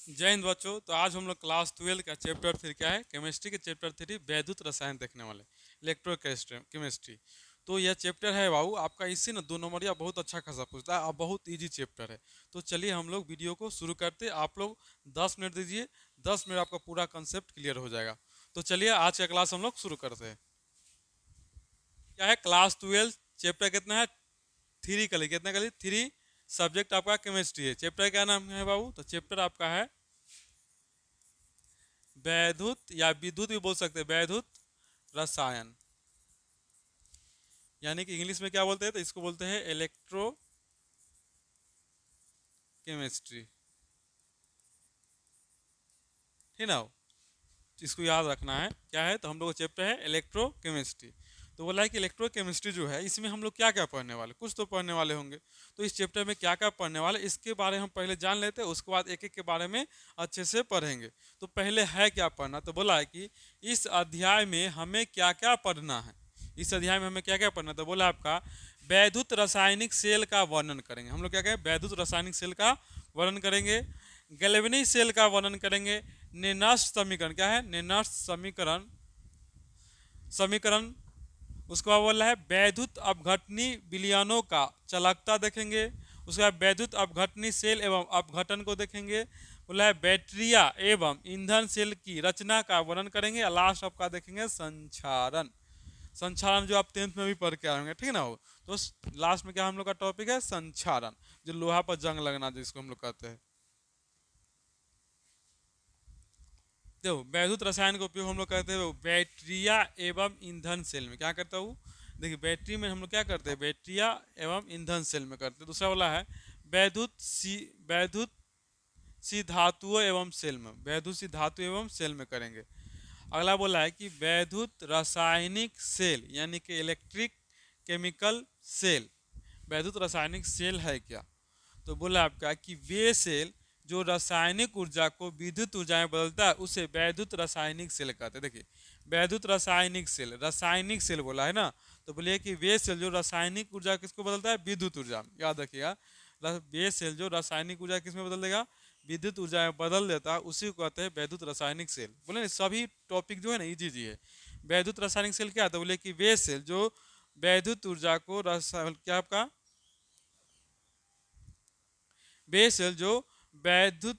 जय हिंद बच्चों। तो आज हम लोग क्लास 12 का चैप्टर 3 क्या है, केमिस्ट्री के चैप्टर 3 वैद्युत रसायन देखने वाले, इलेक्ट्रो केमिस्ट्री। तो यह चैप्टर है बाबू आपका, इससे ना 2 नंबरिया बहुत अच्छा खासा पूछता है और बहुत इजी चैप्टर है। तो चलिए हम लोग वीडियो को शुरू करते हैं। आप लोग 10 मिनट दीजिए, 10 मिनट आपका पूरा कंसेप्ट क्लियर हो जाएगा। तो चलिए आज का क्लास हम लोग शुरू करते हैं। क्या है, क्लास 12 चैप्टर कितना है, 3 का लिए कितना का लिए 3। सब्जेक्ट आपका केमिस्ट्री है। चैप्टर क्या नाम है बाबू, तो चैप्टर आपका है वैद्युत या विद्युत भी बोल सकते हैं, वैद्युत रसायन। यानी कि इंग्लिश में क्या बोलते हैं, तो इसको बोलते हैं इलेक्ट्रो केमिस्ट्री। ठीक ना, इसको याद रखना है। क्या है, तो हम लोग का चैप्टर है इलेक्ट्रो केमिस्ट्री। तो बोला है कि इलेक्ट्रो केमिस्ट्री जो है, इसमें हम लोग क्या क्या पढ़ने वाले, कुछ तो पढ़ने वाले होंगे। तो इस चैप्टर में क्या क्या पढ़ने वाले, इसके बारे में हम पहले जान लेते हैं, उसके बाद एक एक के बारे में अच्छे से पढ़ेंगे। तो पहले है क्या पढ़ना, तो बोला है कि इस अध्याय में हमें क्या क्या पढ़ना है। इस अध्याय में हमें क्या क्या पढ़ना, तो बोला आपका वैद्युत रासायनिक सेल का वर्णन करेंगे। हम लोग क्या कहें, वैद्युत रासायनिक सेल का वर्णन करेंगे। गैल्वेनिक सेल का वर्णन करेंगे। निर्नष्ट समीकरण क्या है, निर्नष्ट समीकरण समीकरण उसके बाद बोल रहा है वैद्युत अपघटनी विलयनों का चालकता देखेंगे। उसके बाद वैद्युत अपघटनी सेल एवं अपघटन को देखेंगे। बोला है बैटरिया एवं ईंधन सेल की रचना का वर्णन करेंगे। और लास्ट आपका देखेंगे संचारण। संचारण जो आप 10th में भी पढ़ के आएंगे, ठीक है ना हो। तो लास्ट में क्या हम लोग का टॉपिक है, संचारण, जो लोहा पर जंग लगना जिसको हम लोग कहते हैं। देखो वैद्युत रसायन का उपयोग हम लोग करते हैं बैटरिया एवं ईंधन सेल में। क्या करता हूँ, देखिए बैटरी में हम लोग क्या करते हैं, बैटरिया एवं ईंधन सेल में करते हैं। दूसरा वाला है वैद्युत सी धातुओं एवं सेल में, वैद्युत सी धातु एवं सेल में करेंगे। अगला बोला है कि वैद्युत रासायनिक सेल यानी कि इलेक्ट्रिक केमिकल सेल। वैद्युत रासायनिक सेल है क्या, तो बोला आपका कि वे सेल जो रासायनिक ऊर्जा को विद्युत ऊर्जा में बदलता है उसे वैद्युत रासायनिक सेल कहते हैं। देखिए वैद्युत रासायनिक सेल बोला है ना, तो बोलिए कि वे सेल जो रासायनिक ऊर्जा किसको बदलता है, विद्युत ऊर्जा में। याद रखिएगा, वे सेल जो रासायनिक ऊर्जा किसमें बदल देगा, विद्युत ऊर्जा में बदल देता है, उसी को कहते हैं वैद्युत रासायनिक सेल। बोले ना सभी टॉपिक जो है ना इजी जी है। वैद्युत रासायनिक सेल क्या था, बोले कि वे सेल जो वैद्युत ऊर्जा को क्या आपका वे सेल जो वैद्युत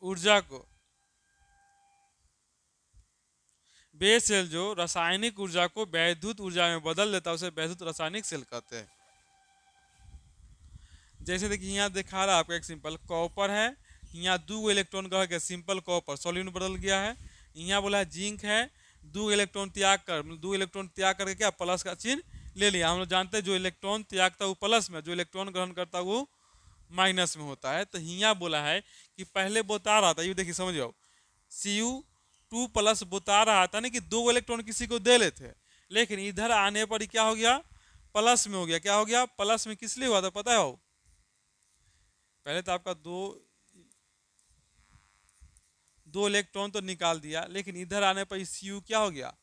ऊर्जा को वे सेल जो रासायनिक ऊर्जा को वैद्युत ऊर्जा में बदल देता है उसे वैद्युत रासायनिक सेल कहते हैं। जैसे देखिए यहाँ दिखा रहा है आपका एक सिंपल कॉपर है, यहाँ दो इलेक्ट्रॉन का है, सिंपल कॉपर सॉल्यूट बदल गया है। यहाँ बोला है जिंक है, दो इलेक्ट्रॉन त्याग करके क्या प्लस का चिन्ह ले लिया। हम लोग जानते हैं जो इलेक्ट्रॉन त्यागता है वो प्लस में, जो इलेक्ट्रॉन ग्रहण करता है वो माइनस में होता है। तो यहाँ बोला है कि पहले बता रहा था, ये देखिए समझ जाओ, Cu2+ बता रहा था ना कि दो इलेक्ट्रॉन किसी को दे लेते, लेकिन इधर आने पर ही क्या हो गया, प्लस में हो गया। क्या हो गया, प्लस में किस लिए हुआ था पता है हो, पहले तो आपका दो दो इलेक्ट्रॉन तो निकाल दिया, लेकिन इधर आने पर Cu क्या हो गया,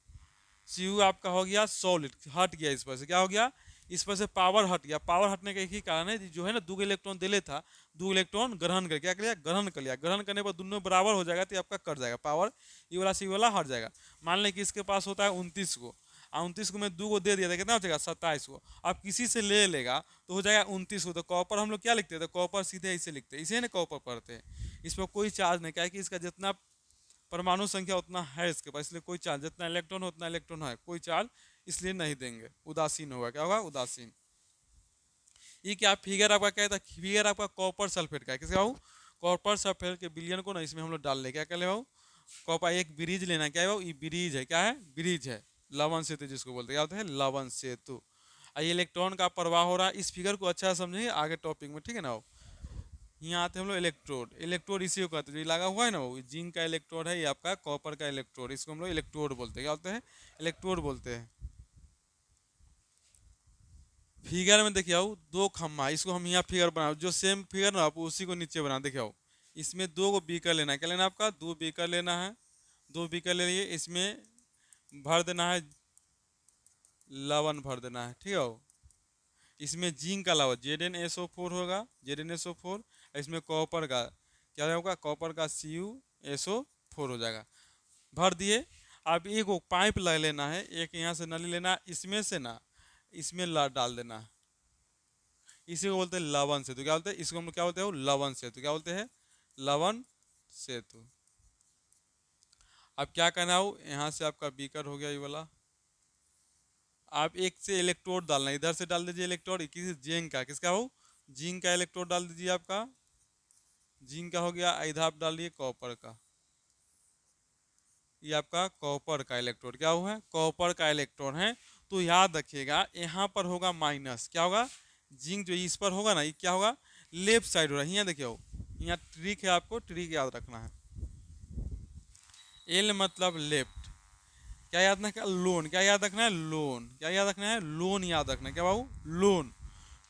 Cu आपका हो गया सॉलिड, हट गया इस पर से। क्या हो गया, इस पर से पावर हट गया। पावर हटने का एक ही कारण है, जो है ना दो इलेक्ट्रॉन दे था, दो इलेक्ट्रॉन ग्रहण कर क्या किया, ग्रहण कर लिया। ग्रहण करने पर दोनों बराबर हो जाएगा तो आपका कट जाएगा, पावर ये वाला सी वाला हट जाएगा। मान लें कि इसके पास होता है 29 को, और 29 को मैं दो को दे दिया था, कितना हो जाएगा 27 को। अब किसी से ले लेगा तो हो जाएगा 29 को। तो कॉपर हम लोग क्या लिखते हैं, तो कॉपर सीधे इसे लिखते हैं, इसे ना कॉपर पढ़ते हैं। इस पर कोई चार्ज नहीं, क्या है कि इसका जितना परमाणु संख्या उतना है इसके पास, इसलिए कोई चार्ज, जितना इलेक्ट्रॉन उतना इलेक्ट्रॉन है, कोई चार्ज इसलिए नहीं देंगे, उदासीन होगा। क्या होगा, उदासीन। ये क्या फिगर आपका क्या था, फिगर आपका कॉपर सल्फेट का है। किसका हो, कॉपर सल्फेट के विलयन को ना इसमें हम लोग डाल ले। क्या कर ले भाऊ, कॉपर एक ब्रिज लेना। क्या है भाऊ, ये ब्रिज है, क्या है, ब्रिज है, लवन सेतु जिसको बोलते हैं। क्या होता है, लवन सेतु। ये इलेक्ट्रॉन का प्रवाह हो रहा है। इस फिगर को अच्छा समझिए आगे टॉपिक में, ठीक है ना। यहाँ आते हैं हम लोग इलेक्ट्रोड। इलेक्ट्रोड इसी को कहते हैं, जो लगा हुआ है ना वो जिंक का इलेक्ट्रोड है, ये आपका कॉपर का इलेक्ट्रोड, इसको हम लोग इलेक्ट्रोड बोलते हैं। क्या बोलते हैं, इलेक्ट्रोड बोलते हैं। फिगर में देखिए आओ, दो खम्मा, इसको हम यहाँ फिगर बनाओ, जो सेम फिगर ना आप उसी को नीचे बना। देखिए आओ, इसमें दो को बीकर लेना है। क्या लेना है आपका, दो बीकर लेना है। दो बीकर ले लिए, इसमें भर देना है, लवन भर देना है, ठीक है। इसमें जिंक का अलावा Zn SO4 होगा, Zn SO4। इसमें कॉपर का क्या होगा, कॉपर का CuSO4 हो जाएगा। भर दिए। अब एक वो पाइप ले लेना है, एक यहाँ से नली लेना है, इसमें से ना इसमें डाल देना है। इसी को बोलते हैं लवण सेतु। क्या बोलते हैं इसको, हम लोग क्या बोलते हैं, लवण सेतु। क्या बोलते हैं, लवण सेतु। अब क्या करना हो, यहाँ से आपका बीकर हो गया ये वाला। आप एक से इलेक्ट्रोड डालना, इधर से डाल दीजिए इलेक्ट्रोड, किसी जिंक का, किसका हो, जिंक का इलेक्ट्रोड डाल दीजिए आपका, जिंक का हो गया। इधर आप डालिए कॉपर का, ये आपका कॉपर का इलेक्ट्रोड क्या हुआ है, कॉपर का इलेक्ट्रोड है। तो याद रखिएगा यहाँ पर होगा माइनस, क्या होगा, जिंक जो इस पर होगा ना, ये क्या होगा, लेफ्ट साइड हो रहा है। यहाँ देखिए हो, यहाँ ट्रिक है, आपको ट्रिक याद रखना है। एल मतलब लेफ्ट, क्या याद रखना है, लोन, क्या याद रखना है, लोन, क्या याद रखना है, लोन याद रखना है। क्या बाबू, लोन,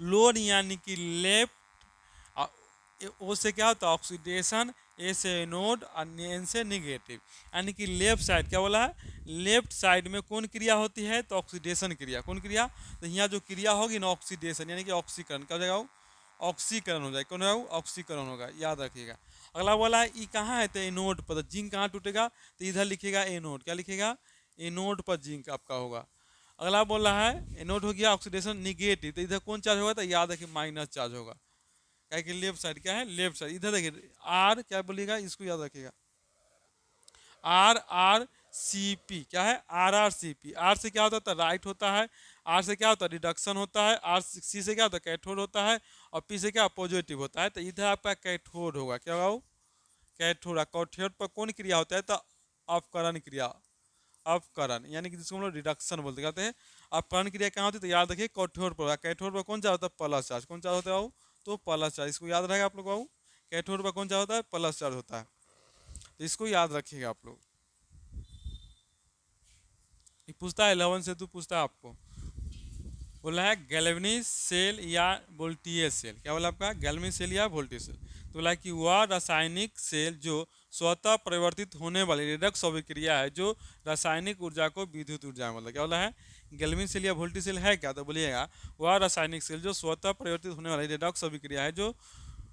लोन यानी कि लेफ्ट। ओ से क्या होता है ऑक्सीडेशन, ए से एनोड और एन से निगेटिव, यानी कि लेफ्ट साइड। क्या बोला है, लेफ्ट साइड में कौन क्रिया होती है, तो ऑक्सीडेशन क्रिया। कौन क्रिया, तो यहाँ जो क्रिया होगी ना ऑक्सीडेशन, यानी कि ऑक्सीकरण। क्या हो जाएगा, ऑक्सीकरण हो जाएगा। कौन होगा, ऑक्सीकरण होगा, याद रखिएगा। अगला बोला है ई कहाँ है, तो एनोड पर। तो जिंक कहाँ टूटेगा, तो इधर लिखिएगा एनोड, क्या लिखिएगा, एनोड पर जिंक आपका होगा। अगला बोला है एनोड हो गया ऑक्सीडेशन निगेटिव, तो इधर कौन चार्ज होगा, तो याद रखिए माइनस चार्ज होगा। क्या कि लेफ्ट साइड क्या है, लेफ्ट साइड। इधर देखिए आर, क्या बोलिएगा, इसको याद रखिएगा, RRCP। क्या है, RRCP। आर से क्या होता है, राइट होता है। आर से क्या होता है, रिडक्शन होता है। आर सी से क्या होता है, कैथोड होता है। और पी से क्या, पॉजिटिव होता है। तो इधर आपका कैथोड होगा। क्या होगा, कैथोड। कैथोड पर कौन क्रिया होता है, तो अपकरण क्रिया, अपकरण यानी कि जिसको हम लोग रिडक्शन बोलते कहते हैं। अपकरण क्रिया कहाँ होती है, तो याद रखिए कैथोड पर। कैथोड पर कौन चार्ज होता है, प्लस चार्ज। कौन चार्ज होता है बाबू, तो प्लस चार्ज। इसको याद रहेगा आप लोग बाबू, कैथोड पर कौन चार्ज होता है, प्लस चार्ज होता है। तो इसको याद रखिएगा आप लोग। ये पूछता है 11 से, तो पूछता है आपको, बोला है गैल्वेनिक सेल या वोल्टेज सेल। क्या बोला आपका, गैल्वेनिक सेल या वोल्टेज सेल। तो बोला कि वह रासायनिक सेल जो स्वतः परिवर्तित होने वाली रिडक्स अभिक्रिया है, जो रासायनिक ऊर्जा को विद्युत ऊर्जा में, मतलब क्या बोला है, गैल्वेनिक सेल या वोल्टेज सेल है क्या, तो बोलिएगा वह रासायनिक सेल जो स्वतः परिवर्तित होने वाली रिडक्स अभिक्रिया है, जो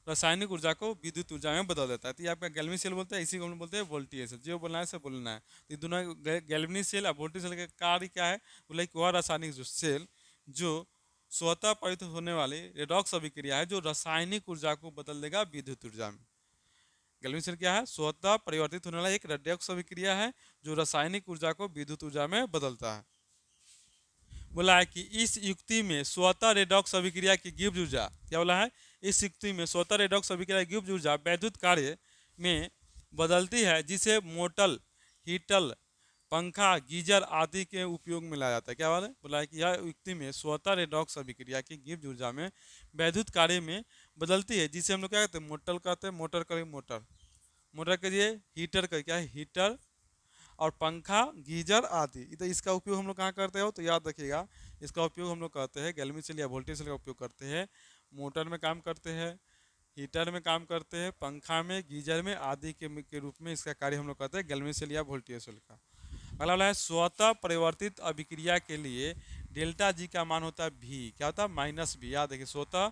रासायनिक ऊर्जा को विद्युत ऊर्जा में बदल देता है। तो ये आपका गैल्वेनिक सेल बोलते हैं, इसी को हम बोलते हैं वोल्टेज सेल। जो बोलना है से बोलना है। तो ये दोनों गैल्वेनिक सेल और वोल्टेज सेल का कार्य क्या है, बोला कि वह रासायनिक जो सेल जो स्वतः परिवर्तित होने वाली रेडॉक्स अभिक्रिया है, जो रासायनिक ऊर्जा को बदल देगा विद्युत ऊर्जा में। गैल्वेनिक सेल क्या है, स्वतः परिवर्तित होने वाला एक रेडॉक्स अभिक्रिया है, जो रासायनिक ऊर्जा को विद्युत ऊर्जा में बदलता है। बोला है कि इस युक्ति में स्वतः रेडॉक्स अभिक्रिया की गिब्स ऊर्जा, क्या बोला है, इस युक्ति में स्वतः रेडॉक्स अभिक्रिया की गिब्स ऊर्जा वैद्युत कार्य में बदलती है, जिसे मोटल, हीटल, पंखा, गीजर आदि के उपयोग में लाया जाता है। क्या बात है, बोला है कि यह युक्ति में स्वतः रेडॉक्स अभिक्रिया की गिब्स ऊर्जा में वैद्युत कार्य में बदलती है, जिसे हम लोग क्या कहते हैं, मोटल कहते हैं। मोटर करिए मोटर, मोटर करिए हीटर कर, क्या है, हीटर, और पंखा, गीजर आदि। तो इसका उपयोग हम लोग कहाँ करते हो, तो याद रखिएगा, इसका उपयोग हम लोग करते हैं गैल्वेनिक सेल या वोल्टेज सेल का उपयोग करते हैं, मोटर में काम करते हैं, हीटर में काम करते हैं, पंखा में, गीजर में आदि के रूप में इसका कार्य हम लोग करते हैं गैल्वेनिक सेल या वोल्टेज सेल का। अगला वाला है स्वतः परिवर्तित अभिक्रिया के लिए डेल्टा जी का मान होता है भी, क्या होता है, माइनस भी। याद देखिए, स्वतः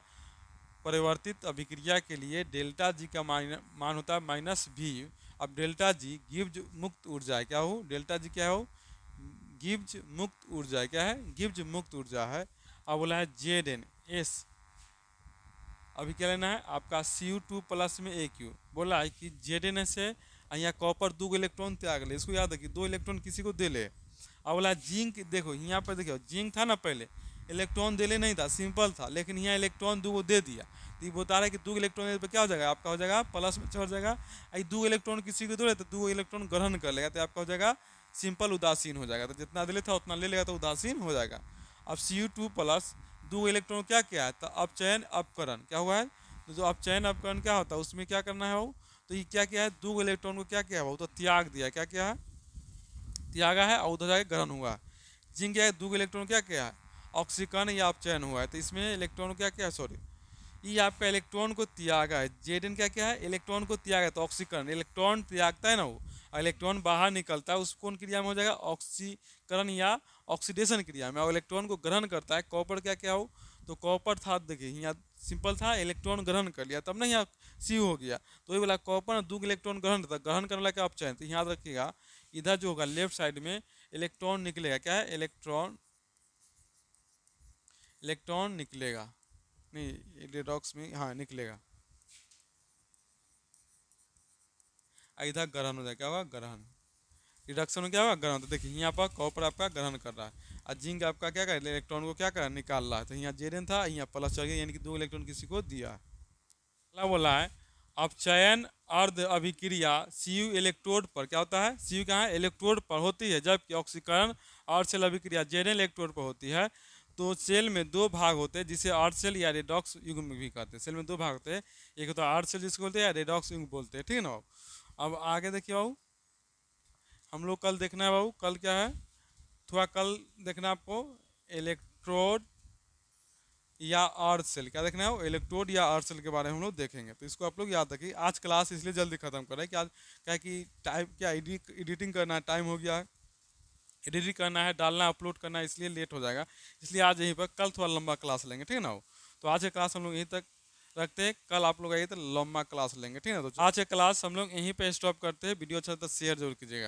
परिवर्तित अभिक्रिया के लिए डेल्टा जी का मान होता है माइनस भी। अब डेल्टा जी गिब्स मुक्त ऊर्जा है। क्या हो, डेल्टा जी क्या हो, गिब्स मुक्त ऊर्जा है। क्या है, गिब्स मुक्त ऊर्जा है। अब बोला है ZnS, अभी क्या लेना है आपका Cu2 प्लस में AQ। बोला है कि ZnS है, यहाँ कॉपर 2 इलेक्ट्रॉन त्याग ले, इसको याद रखिए, 2 इलेक्ट्रॉन किसी को दे ले। अब बोला जिंक, देखो यहाँ पर देखो जिंक था ना, पहले इलेक्ट्रॉन देले नहीं था, सिंपल था, लेकिन यहाँ इलेक्ट्रॉन 2 दे दिया। तो ये बता रहा है कि 2 इलेक्ट्रॉन पर क्या हो जाएगा, आपका हो जाएगा प्लस में चढ़ जाएगा। आई 2 इलेक्ट्रॉन किसी को दे तो 2 इलेक्ट्रॉन ग्रहण कर लेगा, तो आपका हो जाएगा सिंपल उदासीन हो जाएगा। तो जितना दिले था उतना ले लेगा, तो उदासीन हो जाएगा। अब Cu2 प्लस 2 इलेक्ट्रॉन क्या क्या है, तो अपचयन अपकरण क्या हुआ है। तो जो अपचयन अपकरण क्या होता है, उसमें क्या करना है वो, तो ये क्या क्या है, 2 इलेक्ट्रॉन को क्या क्या है, वो तो त्याग दिया। क्या क्या है, त्यागा है, और उधर जाके ग्रहण हुआ। जिंक क्या है, 2 इलेक्ट्रॉन क्या क्या है, ऑक्सीकरण या अपचयन हुआ है। तो इसमें इलेक्ट्रॉन क्या क्या है, सॉरी, ये आपका इलेक्ट्रॉन को त्यागा है। Zn क्या क्या है, इलेक्ट्रॉन को त्यागा है, तो ऑक्सीकरण, इलेक्ट्रॉन त्यागता है ना वो, और इलेक्ट्रॉन बाहर निकलता है, उस कौन क्रिया में हो जाएगा, ऑक्सीकरण या ऑक्सीडेशन क्रिया में। और इलेक्ट्रॉन को ग्रहण करता है, कॉपर क्या क्या हो, तो कॉपर था, देखिए यहाँ सिंपल था, इलेक्ट्रॉन ग्रहण कर लिया, तब ना यहाँ Cu हो गया। तो ये वाला कॉपर ना 2 इलेक्ट्रॉन ग्रहण था, ग्रहण करने वाला क्या ऑप्शन है, तो याद रखिएगा इधर जो होगा लेफ्ट साइड में इलेक्ट्रॉन निकलेगा, क्या है, इलेक्ट्रॉन, इलेक्ट्रॉन निकलेगा, नहीं रेडॉक्स में हाँ निकलेगा, इधर ग्रहण हो जाएगा, क्या होगा, ग्रहण, रिडक्शन में क्या होगा, ग्रहण। तो देखिए यहाँ पर कॉपर आपका ग्रहण कर रहा है और जिंक आपका क्या कर इलेक्ट्रॉन को क्या कर निकाल रहा है। तो यहाँ जेरन था, यहाँ प्लस चल गया, यानी कि 2 इलेक्ट्रॉन किसी को दिया। अगला बोला है अपचयन अर्ध अभिक्रिया Cu इलेक्ट्रोड पर क्या होता है, Cu कहाँ है, इलेक्ट्रोड पर होती है, जबकि ऑक्सीकरण अर्ध सेल अभिक्रिया Zn इलेक्ट्रोड पर होती है। तो सेल में 2 भाग होते हैं जिसे अर्ध सेल या रेडॉक्स युग्म भी कहते हैं। सेल में 2 भाग होते हैं, एक होता है अर्ध सेल जिसको बोलते हैं, या रेडॉक्स युग्म बोलते हैं, ठीक है ना। अब आगे देखिए बाबू, हम लोग कल देखना है बाबू, कल क्या है, थोड़ा कल देखना आपको इलेक्ट्रोड या अर्थ सेल, क्या देखना है वो, इलेक्ट्रोड या अर्थ सेल के बारे में हम लोग देखेंगे। तो इसको आप लोग याद रखिए। आज क्लास इसलिए जल्दी खत्म कर रहे हैं कि आज क्या है कि टाइम, क्या एडिटिंग करना है, टाइम हो गया है, एडिटिंग करना है, डालना, अपलोड करना है, इसलिए लेट हो जाएगा। इसलिए आज यहीं पर, कल थोड़ा लंबा क्लास लेंगे, ठीक है ना। तो आज की क्लास हम लोग यहीं तक रखते हैं, कल आप लोग आइए तो लंबा क्लास लेंगे, ठीक है ना। तो आज की क्लास हम लोग यहीं पर स्टॉप करते हैं। वीडियो अच्छा तो शेयर जरूर कीजिएगा।